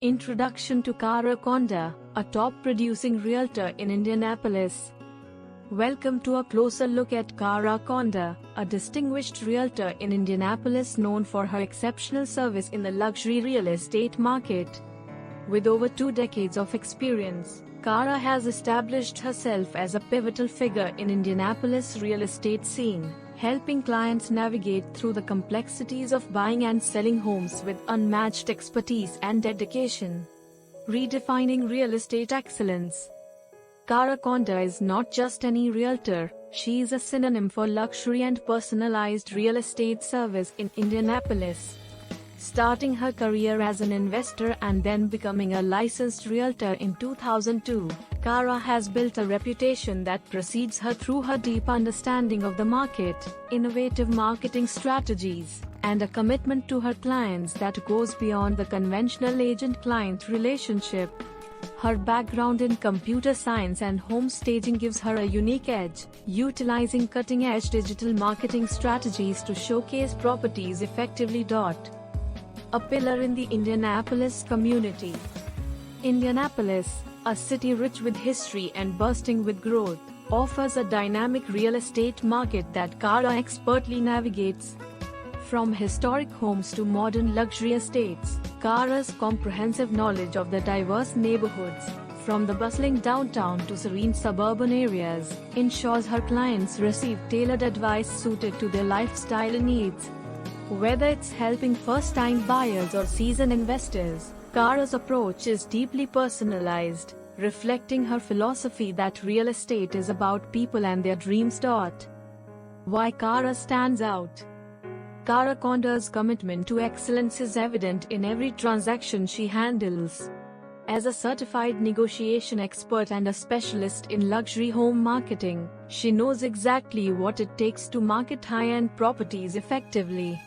Introduction to Kara Konda, a top-producing realtor in Indianapolis. Welcome to a closer look at Kara Konda, a distinguished realtor in Indianapolis known for her exceptional service in the luxury real estate market. With over 2 decades of experience, Kara has established herself as a pivotal figure in Indianapolis real estate scene, helping clients navigate through the complexities of buying and selling homes with unmatched expertise and dedication. Redefining real estate excellence. Kara Konda is not just any realtor, she is a synonym for luxury and personalized real estate service in Indianapolis. Starting her career as an investor and then becoming a licensed realtor in 2002, Kara has built a reputation that precedes her through her deep understanding of the market, innovative marketing strategies, and a commitment to her clients that goes beyond the conventional agent-client relationship. Her background in computer science and home staging gives her a unique edge, utilizing cutting-edge digital marketing strategies to showcase properties effectively. A pillar in the Indianapolis community. Indianapolis, a city rich with history and bursting with growth, offers a dynamic real estate market that Kara expertly navigates. From historic homes to modern luxury estates, Kara's comprehensive knowledge of the diverse neighborhoods, from the bustling downtown to serene suburban areas, ensures her clients receive tailored advice suited to their lifestyle needs. Whether it's helping first-time buyers or seasoned investors, Kara's approach is deeply personalized, reflecting her philosophy that real estate is about people and their dreams. Why Kara stands out. Kara Konda's commitment to excellence is evident in every transaction she handles. As a certified negotiation expert and a specialist in luxury home marketing, she knows exactly what it takes to market high-end properties effectively.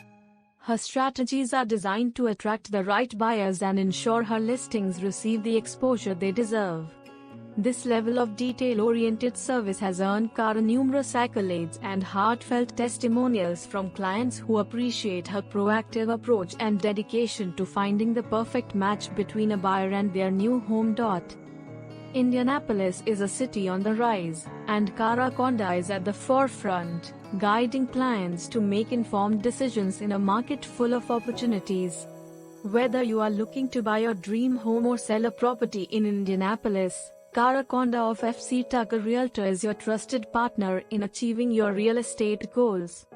Her strategies are designed to attract the right buyers and ensure her listings receive the exposure they deserve. This level of detail-oriented service has earned Kara numerous accolades and heartfelt testimonials from clients who appreciate her proactive approach and dedication to finding the perfect match between a buyer and their new home. Indianapolis is a city on the rise, and Kara Konda is at the forefront, guiding clients to make informed decisions in a market full of opportunities. Whether you are looking to buy your dream home or sell a property in Indianapolis, Kara Konda of FC Tucker Realtor is your trusted partner in achieving your real estate goals.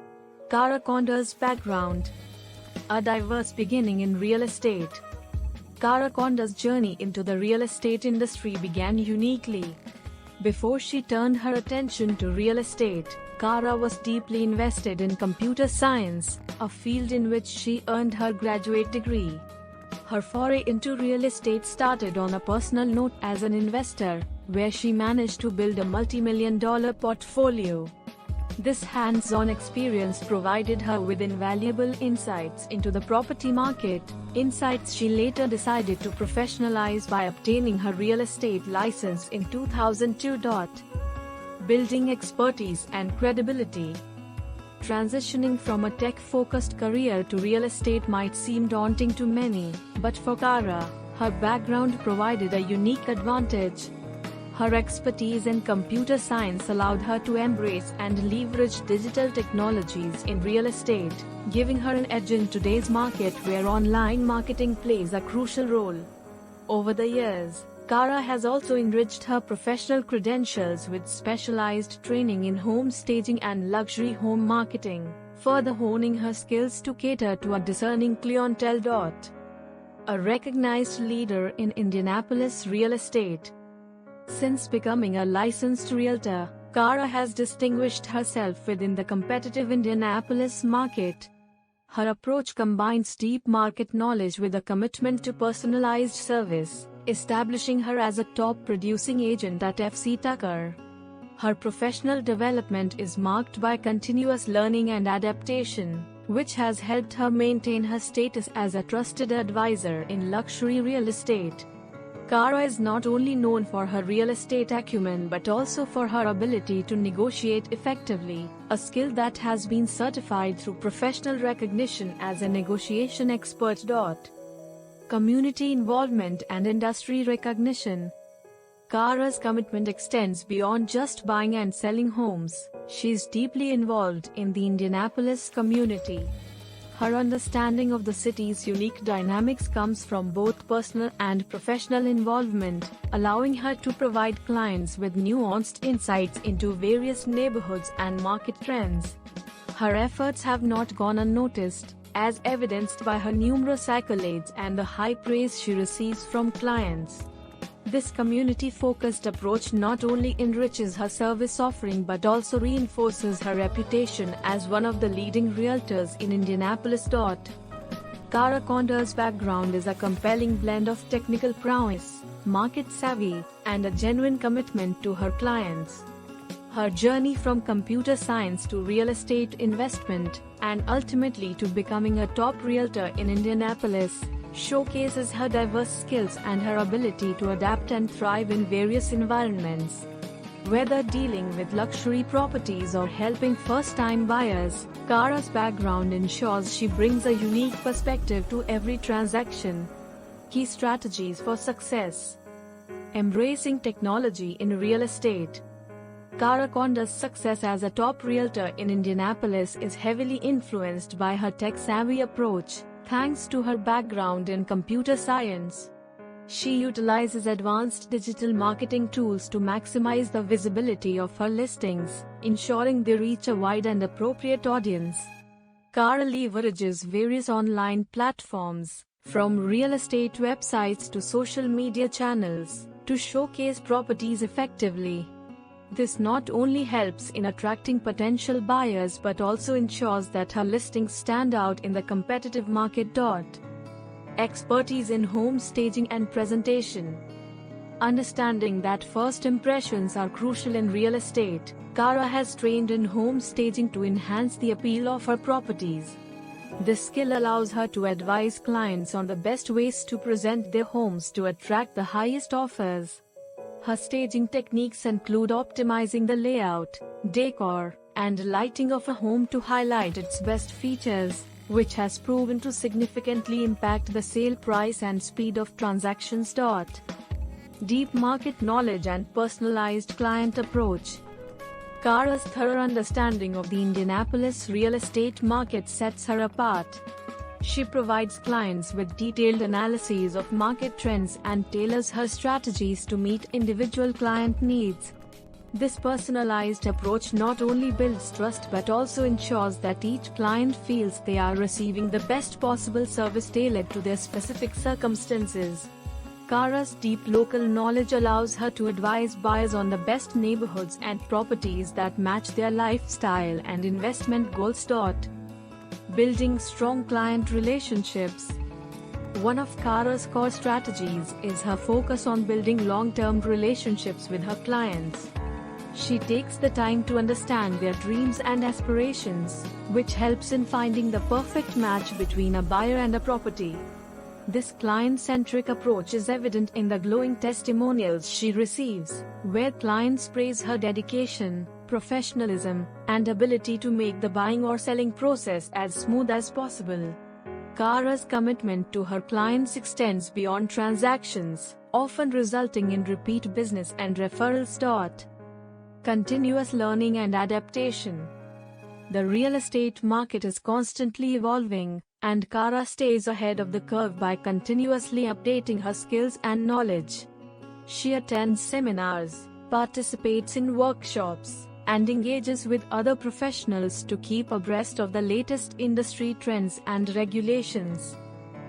Kara Konda's background. A diverse beginning in real estate. Kara Konda's journey into the real estate industry began uniquely. Before she turned her attention to real estate, Kara was deeply invested in computer science, a field in which she earned her graduate degree. Her foray into real estate started on a personal note as an investor, where she managed to build a multi-million-dollar portfolio. This hands-on experience provided her with invaluable insights into the property market, insights she later decided to professionalize by obtaining her real estate license in 2002. Building expertise and credibility. Transitioning from a tech-focused career to real estate might seem daunting to many, but for Kara, her background provided a unique advantage. Her expertise in computer science allowed her to embrace and leverage digital technologies in real estate, giving her an edge in today's market where online marketing plays a crucial role. Over the years, Kara has also enriched her professional credentials with specialized training in home staging and luxury home marketing, further honing her skills to cater to a discerning clientele. A recognized leader in Indianapolis real estate. Since becoming a licensed realtor, Kara has distinguished herself within the competitive Indianapolis market. Her approach combines deep market knowledge with a commitment to personalized service, establishing her as a top-producing agent at FC Tucker. Her professional development is marked by continuous learning and adaptation, which has helped her maintain her status as a trusted advisor in luxury real estate. Kara is not only known for her real estate acumen but also for her ability to negotiate effectively, a skill that has been certified through professional recognition as a negotiation expert. community involvement and industry recognition. Kara's commitment extends beyond just buying and selling homes. She is deeply involved in the Indianapolis community. Her understanding of the city's unique dynamics comes from both personal and professional involvement, allowing her to provide clients with nuanced insights into various neighborhoods and market trends. Her efforts have not gone unnoticed, as evidenced by her numerous accolades and the high praise she receives from clients. This community-focused approach not only enriches her service offering but also reinforces her reputation as one of the leading realtors in Indianapolis. Kara Conda's background is a compelling blend of technical prowess, market savvy, and a genuine commitment to her clients. Her journey from computer science to real estate investment, and ultimately to becoming a top realtor in Indianapolis, showcases her diverse skills and her ability to adapt and thrive in various environments. Whether dealing with luxury properties or helping first-time buyers, Kara's background ensures she brings a unique perspective to every transaction. Key strategies for success: embracing technology in real estate. Kara Conda's success as a top realtor in Indianapolis is heavily influenced by her tech-savvy approach. Thanks to her background in computer science, she utilizes advanced digital marketing tools to maximize the visibility of her listings, ensuring they reach a wide and appropriate audience. Kara leverages various online platforms, from real estate websites to social media channels, to showcase properties effectively. This not only helps in attracting potential buyers but also ensures that her listings stand out in the competitive market. Expertise in home staging and presentation. Understanding that first impressions are crucial in real estate, Kara has trained in home staging to enhance the appeal of her properties. This skill allows her to advise clients on the best ways to present their homes to attract the highest offers. Her staging techniques include optimizing the layout, decor, and lighting of a home to highlight its best features, which has proven to significantly impact the sale price and speed of transactions. Deep market knowledge and personalized client approach. Kara's thorough understanding of the Indianapolis real estate market sets her apart. She provides clients with detailed analyses of market trends and tailors her strategies to meet individual client needs. This personalized approach not only builds trust but also ensures that each client feels they are receiving the best possible service tailored to their specific circumstances. Kara's deep local knowledge allows her to advise buyers on the best neighborhoods and properties that match their lifestyle and investment goals. Building strong client relationships. One of Kara's core strategies is her focus on building long-term relationships with her clients. She takes the time to understand their dreams and aspirations, which helps in finding the perfect match between a buyer and a property. This client-centric approach is evident in the glowing testimonials she receives, where clients praise her dedication, professionalism, and ability to make the buying or selling process as smooth as possible. Kara's commitment to her clients extends beyond transactions, often resulting in repeat business and referrals. Continuous learning and adaptation. The real estate market is constantly evolving, and Kara stays ahead of the curve by continuously updating her skills and knowledge. She attends seminars, participates in workshops, and engages with other professionals to keep abreast of the latest industry trends and regulations.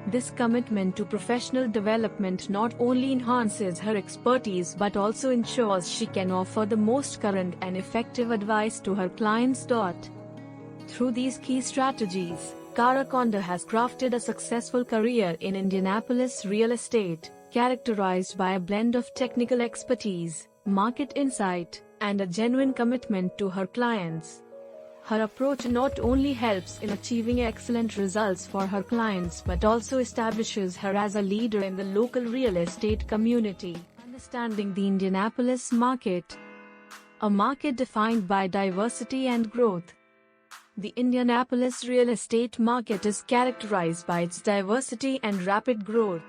This commitment to professional development not only enhances her expertise but also ensures she can offer the most current and effective advice to her clients. Through these key strategies, Kara Conda has crafted a successful career in Indianapolis real estate, characterized by a blend of technical expertise, market insight, and a genuine commitment to her clients. Her approach not only helps in achieving excellent results for her clients but also establishes her as a leader in the local real estate community. Understanding the Indianapolis market. A market defined by diversity and growth. The Indianapolis real estate market is characterized by its diversity and rapid growth.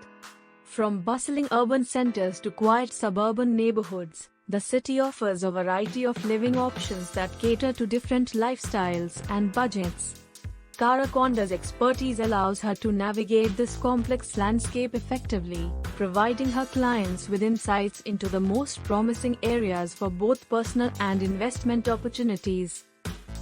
From bustling urban centers to quiet suburban neighborhoods, the city offers a variety of living options that cater to different lifestyles and budgets. Cara Conda's expertise allows her to navigate this complex landscape effectively, providing her clients with insights into the most promising areas for both personal and investment opportunities.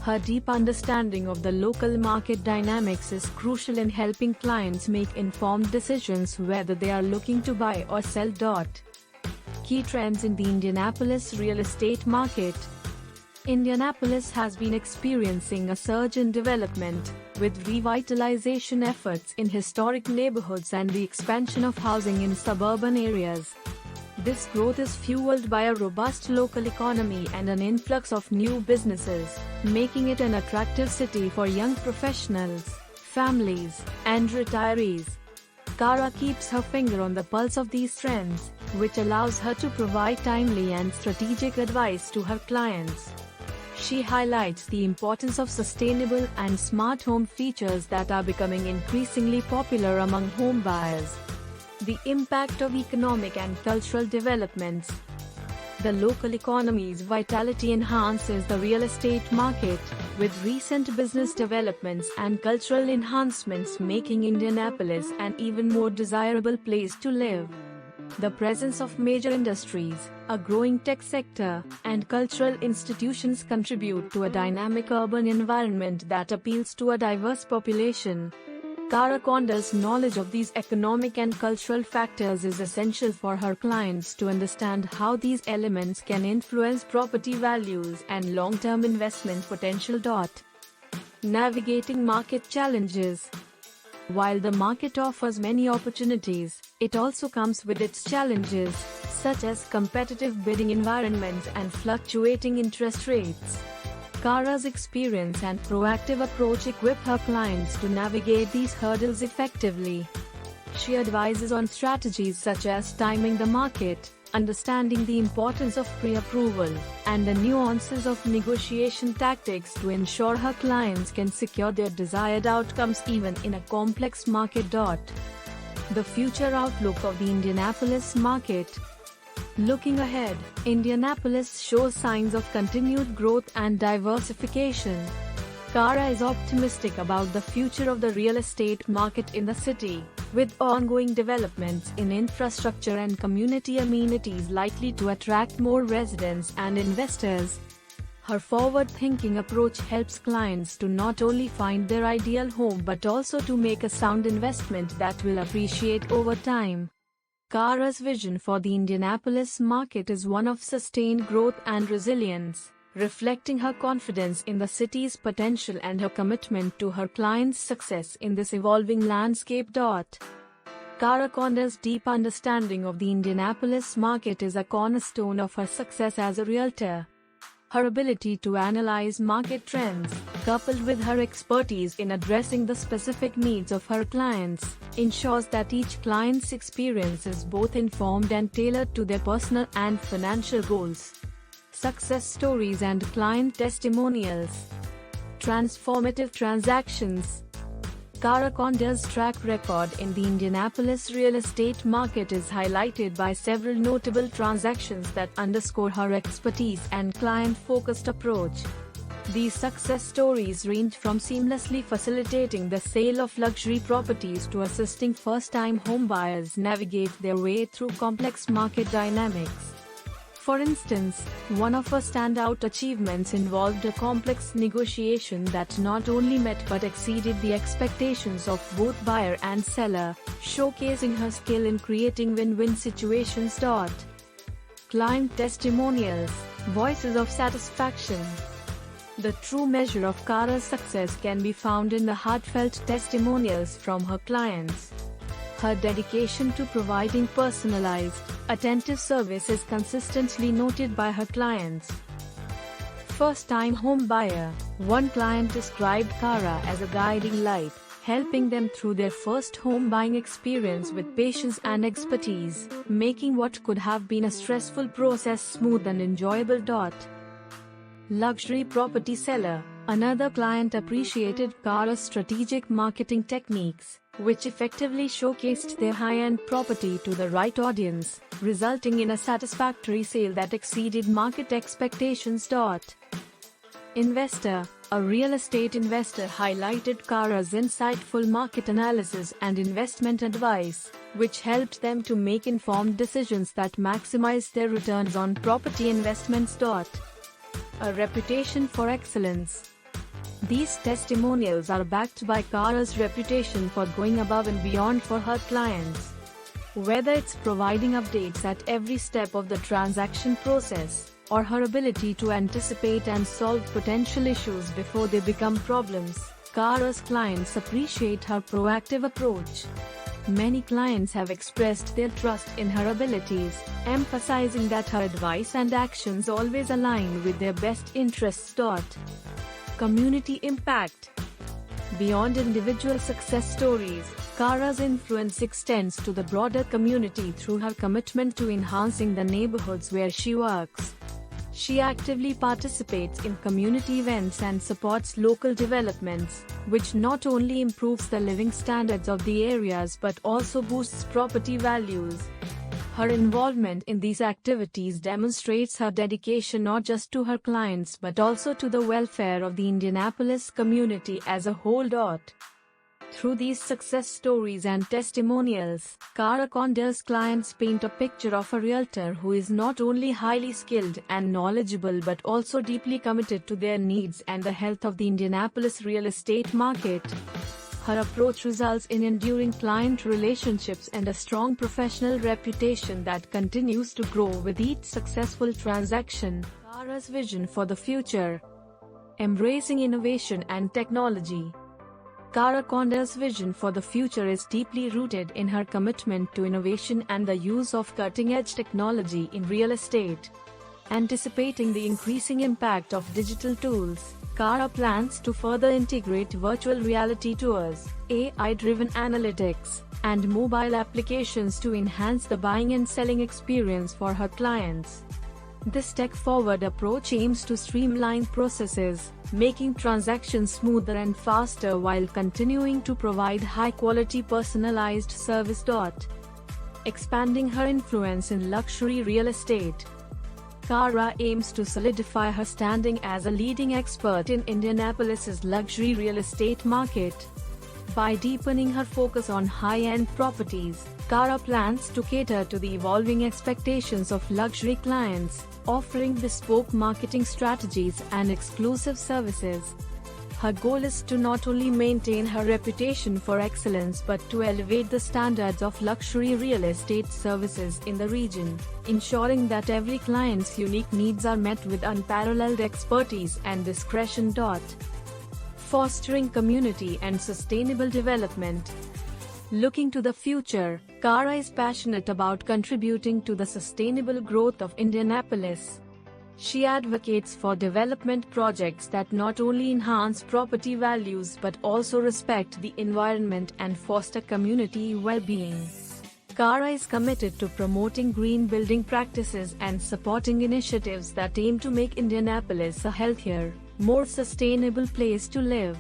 Her deep understanding of the local market dynamics is crucial in helping clients make informed decisions whether they are looking to buy or sell. Key trends in the Indianapolis real estate market. Indianapolis has been experiencing a surge in development, with revitalization efforts in historic neighborhoods and the expansion of housing in suburban areas. This growth is fueled by a robust local economy and an influx of new businesses, making it an attractive city for young professionals, families, and retirees. Cara keeps her finger on the pulse of these trends, which allows her to provide timely and strategic advice to her clients. She highlights the importance of sustainable and smart home features that are becoming increasingly popular among home buyers. The impact of economic and cultural developments. The local economy's vitality enhances the real estate market, with recent business developments and cultural enhancements making Indianapolis an even more desirable place to live. The presence of major industries, a growing tech sector, and cultural institutions contribute to a dynamic urban environment that appeals to a diverse population. Cara Conda's knowledge of these economic and cultural factors is essential for her clients to understand how these elements can influence property values and long-term investment potential. Navigating market challenges. While the market offers many opportunities, it also comes with its challenges, such as competitive bidding environments and fluctuating interest rates. Cara's experience and proactive approach equip her clients to navigate these hurdles effectively. She advises on strategies such as timing the market, understanding the importance of pre-approval, and the nuances of negotiation tactics to ensure her clients can secure their desired outcomes even in a complex market. The future outlook of the Indianapolis market. Looking ahead, Indianapolis shows signs of continued growth and diversification. Cara is optimistic about the future of the real estate market in the city, with ongoing developments in infrastructure and community amenities likely to attract more residents and investors. Her forward-thinking approach helps clients to not only find their ideal home but also to make a sound investment that will appreciate over time. Cara's vision for the Indianapolis market is one of sustained growth and resilience, reflecting her confidence in the city's potential and her commitment to her clients' success in this evolving landscape. Cara Conda's deep understanding of the Indianapolis market is a cornerstone of her success as a realtor. Her ability to analyze market trends, coupled with her expertise in addressing the specific needs of her clients, ensures that each client's experience is both informed and tailored to their personal and financial goals. Success stories and client testimonials. Transformative transactions. Cara Conda's track record in the Indianapolis real estate market is highlighted by several notable transactions that underscore her expertise and client-focused approach. These success stories range from seamlessly facilitating the sale of luxury properties to assisting first-time homebuyers navigate their way through complex market dynamics. For instance, one of her standout achievements involved a complex negotiation that not only met but exceeded the expectations of both buyer and seller, showcasing her skill in creating win-win situations. Client testimonials, voices of satisfaction. The true measure of Cara's success can be found in the heartfelt testimonials from her clients. Her dedication to providing personalized, attentive service is consistently noted by her clients. First-time home buyer. One client described Cara as a guiding light, helping them through their first home buying experience with patience and expertise, making what could have been a stressful process smooth and enjoyable. Luxury property seller. Another client appreciated Kara's strategic marketing techniques, which effectively showcased their high-end property to the right audience, resulting in a satisfactory sale that exceeded market expectations. Investor. A real estate investor highlighted Kara's insightful market analysis and investment advice, which helped them to make informed decisions that maximize their returns on property investments. A reputation for excellence. These testimonials are backed by Kara's reputation for going above and beyond for her clients. Whether it's providing updates at every step of the transaction process, or her ability to anticipate and solve potential issues before they become problems, Kara's clients appreciate her proactive approach. Many clients have expressed their trust in her abilities, emphasizing that her advice and actions always align with their best interests. Community impact. Beyond individual success stories, Kara's influence extends to the broader community through her commitment to enhancing the neighborhoods where she works. She actively participates in community events and supports local developments, which not only improves the living standards of the areas but also boosts property values. Her involvement in these activities demonstrates her dedication not just to her clients but also to the welfare of the Indianapolis community as a whole. Through these success stories and testimonials, Kara Konda's clients paint a picture of a realtor who is not only highly skilled and knowledgeable but also deeply committed to their needs and the health of the Indianapolis real estate market. Her approach results in enduring client relationships and a strong professional reputation that continues to grow with each successful transaction. Kara's vision for the future. Embracing innovation and technology. Kara Konda's vision for the future is deeply rooted in her commitment to innovation and the use of cutting-edge technology in real estate. Anticipating the increasing impact of digital tools, Kara plans to further integrate virtual reality tours, AI-driven analytics, and mobile applications to enhance the buying and selling experience for her clients. This tech-forward approach aims to streamline processes, making transactions smoother and faster while continuing to provide high-quality personalized service. Expanding her influence in luxury real estate. Kara aims to solidify her standing as a leading expert in Indianapolis's luxury real estate market. By deepening her focus on high-end properties, Kara plans to cater to the evolving expectations of luxury clients, offering bespoke marketing strategies and exclusive services. Her goal is to not only maintain her reputation for excellence but to elevate the standards of luxury real estate services in the region, ensuring that every client's unique needs are met with unparalleled expertise and discretion. Fostering community and sustainable development. Looking to the future, Kara is passionate about contributing to the sustainable growth of Indianapolis. She advocates for development projects that not only enhance property values but also respect the environment and foster community well-being. Kara is committed to promoting green building practices and supporting initiatives that aim to make Indianapolis a healthier, more sustainable place to live.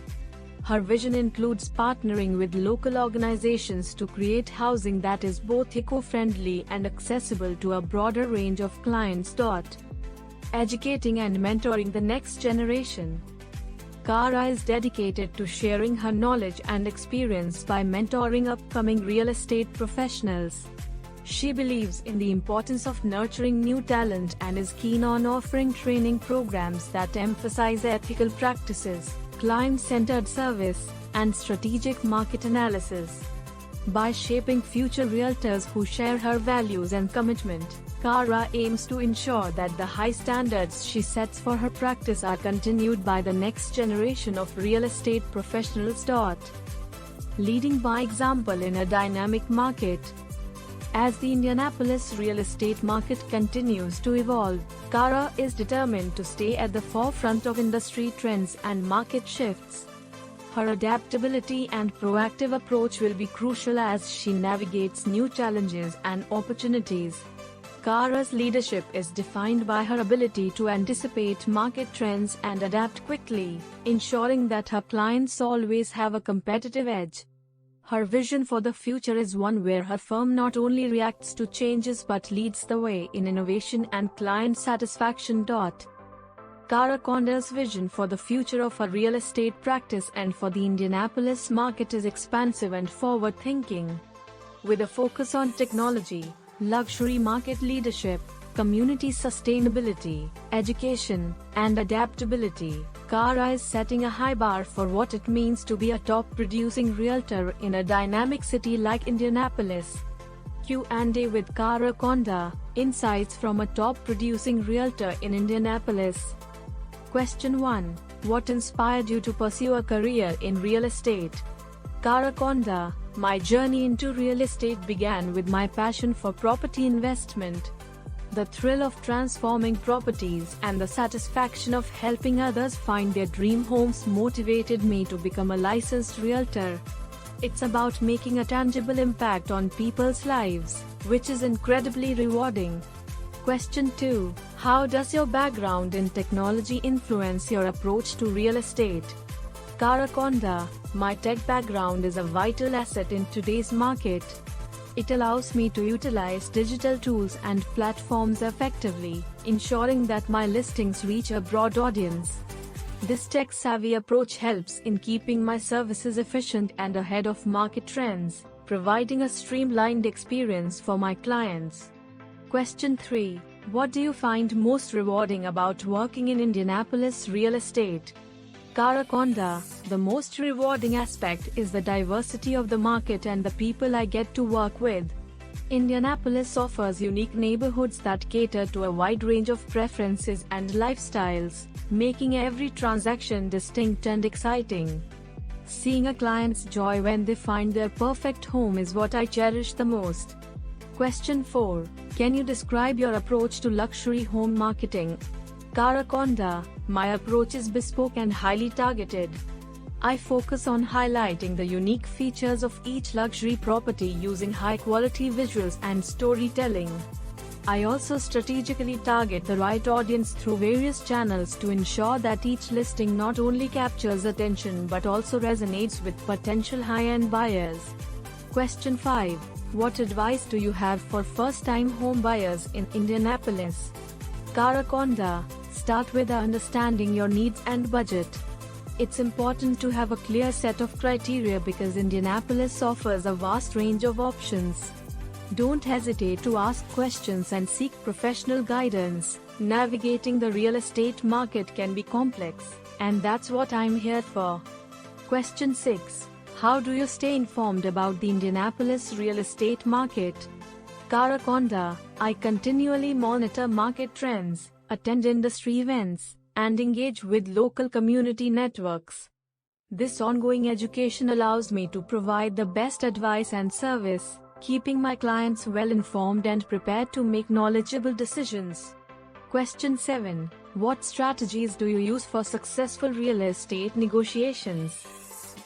Her vision includes partnering with local organizations to create housing that is both eco-friendly and accessible to a broader range of clients. Educating and mentoring the next generation. Kara is dedicated to sharing her knowledge and experience by mentoring upcoming real estate professionals. She believes in the importance of nurturing new talent and is keen on offering training programs that emphasize ethical practices, client-centered service, and strategic market analysis. By shaping future realtors who share her values and commitment, Kara aims to ensure that the high standards she sets for her practice are continued by the next generation of real estate professionals. Leading by example in a dynamic market. As the Indianapolis real estate market continues to evolve, Kara is determined to stay at the forefront of industry trends and market shifts. Her adaptability and proactive approach will be crucial as she navigates new challenges and opportunities. Kara's leadership is defined by her ability to anticipate market trends and adapt quickly, ensuring that her clients always have a competitive edge. Her vision for the future is one where her firm not only reacts to changes but leads the way in innovation and client satisfaction. Kara Konda's vision for the future of her real estate practice and for the Indianapolis market is expansive and forward-thinking. With a focus on technology, luxury market leadership, community sustainability, education, and adaptability, Kara is setting a high bar for what it means to be a top-producing realtor in a dynamic city like Indianapolis. Q&A with Kara Konda, insights from a top-producing realtor in Indianapolis. Question 1. What inspired you to pursue a career in real estate? Kara Konda, my journey into real estate began with my passion for property investment. The thrill of transforming properties and the satisfaction of helping others find their dream homes motivated me to become a licensed realtor. It's about making a tangible impact on people's lives, which is incredibly rewarding. Question 2. How does your background in technology influence your approach to real estate? Kara Konda, my tech background is a vital asset in today's market. It allows me to utilize digital tools and platforms effectively, ensuring that my listings reach a broad audience. This tech-savvy approach helps in keeping my services efficient and ahead of market trends, providing a streamlined experience for my clients. Question 3. What do you find most rewarding about working in Indianapolis real estate? Kara Konda, the most rewarding aspect is the diversity of the market and the people I get to work with. Indianapolis offers unique neighborhoods that cater to a wide range of preferences and lifestyles, making every transaction distinct and exciting. Seeing a client's joy when they find their perfect home is what I cherish the most. Question 4. Can you describe your approach to luxury home marketing? Kara Konda, my approach is bespoke and highly targeted. I focus on highlighting the unique features of each luxury property using high-quality visuals and storytelling. I also strategically target the right audience through various channels to ensure that each listing not only captures attention but also resonates with potential high-end buyers. Question 5. What advice do you have for first-time home buyers in Indianapolis? Kara Konda, start with understanding your needs and budget. It's important to have a clear set of criteria because Indianapolis offers a vast range of options. Don't hesitate to ask questions and seek professional guidance. Navigating the real estate market can be complex, and that's what I'm here for. Question 6. How do you stay informed about the Indianapolis real estate market? Kara Konda, I continually monitor market trends, attend industry events, and engage with local community networks. This ongoing education allows me to provide the best advice and service, keeping my clients well informed and prepared to make knowledgeable decisions. Question 7. What strategies do you use for successful real estate negotiations?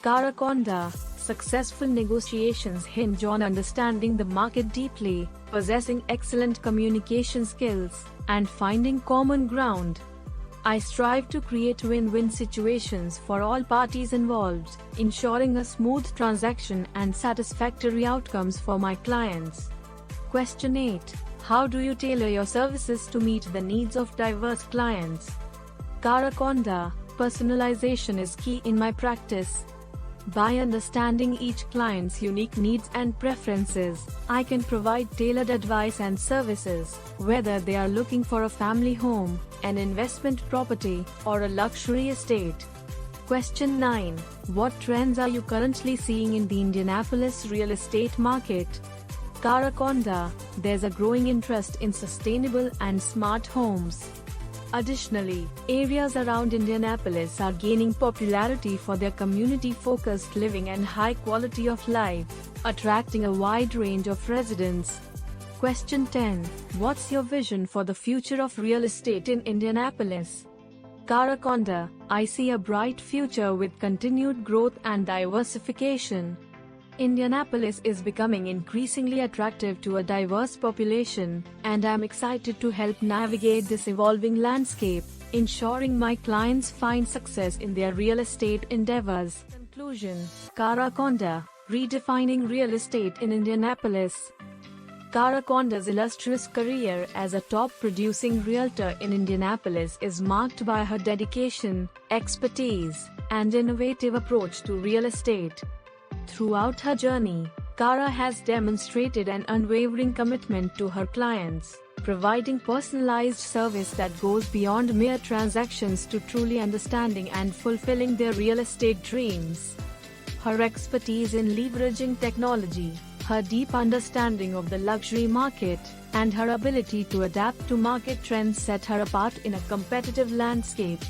Kara Konda, successful negotiations hinge on understanding the market deeply, possessing excellent communication skills, and finding common ground. I strive to create win-win situations for all parties involved, ensuring a smooth transaction and satisfactory outcomes for my clients. Question 8. How do you tailor your services to meet the needs of diverse clients? Kara Konda, personalization is key in my practice. By understanding each client's unique needs and preferences, I can provide tailored advice and services, whether they are looking for a family home, an investment property, or a luxury estate. Question 9. What trends are you currently seeing in the Indianapolis real estate market? Kara Konda, there's a growing interest in sustainable and smart homes. Additionally, areas around Indianapolis are gaining popularity for their community-focused living and high quality of life, attracting a wide range of residents. Question 10. What's your vision for the future of real estate in Indianapolis? Kara Konda, I see a bright future with continued growth and diversification. Indianapolis is becoming increasingly attractive to a diverse population, and I'm excited to help navigate this evolving landscape, ensuring my clients find success in their real estate endeavors. Conclusion: Cara Conda, redefining real estate in Indianapolis. Cara Conda's illustrious career as a top-producing realtor in Indianapolis is marked by her dedication, expertise, and innovative approach to real estate. Throughout her journey, Cara has demonstrated an unwavering commitment to her clients, providing personalized service that goes beyond mere transactions to truly understanding and fulfilling their real estate dreams. Her expertise in leveraging technology, her deep understanding of the luxury market, and her ability to adapt to market trends set her apart in a competitive landscape.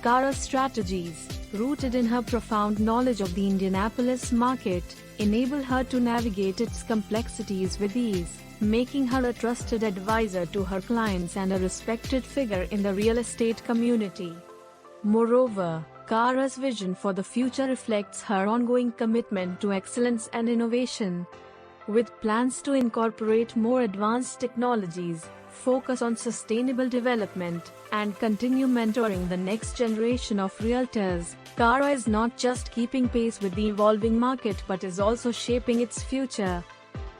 Cara's strategies, rooted in her profound knowledge of the Indianapolis market, enable her to navigate its complexities with ease, making her a trusted advisor to her clients and a respected figure in the real estate community. Moreover, Cara's vision for the future reflects her ongoing commitment to excellence and innovation. With plans to incorporate more advanced technologies, focus on sustainable development, and continue mentoring the next generation of realtors, Cara is not just keeping pace with the evolving market but is also shaping its future.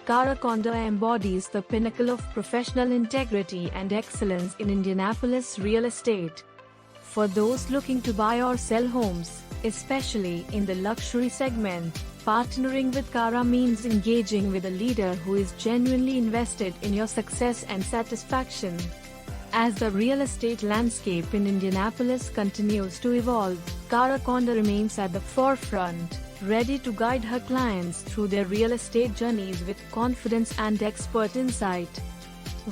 Cara Conda embodies the pinnacle of professional integrity and excellence in Indianapolis real estate. For those looking to buy or sell homes, especially in the luxury segment, partnering with Cara means engaging with a leader who is genuinely invested in your success and satisfaction. As the real estate landscape in Indianapolis continues to evolve, Cara Conda remains at the forefront, ready to guide her clients through their real estate journeys with confidence and expert insight.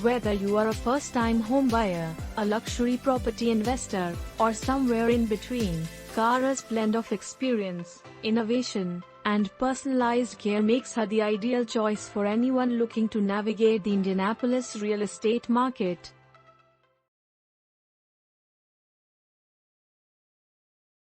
Whether you are a first-time homebuyer, a luxury property investor, or somewhere in between, Cara's blend of experience, innovation, and personalized care makes her the ideal choice for anyone looking to navigate the Indianapolis real estate market.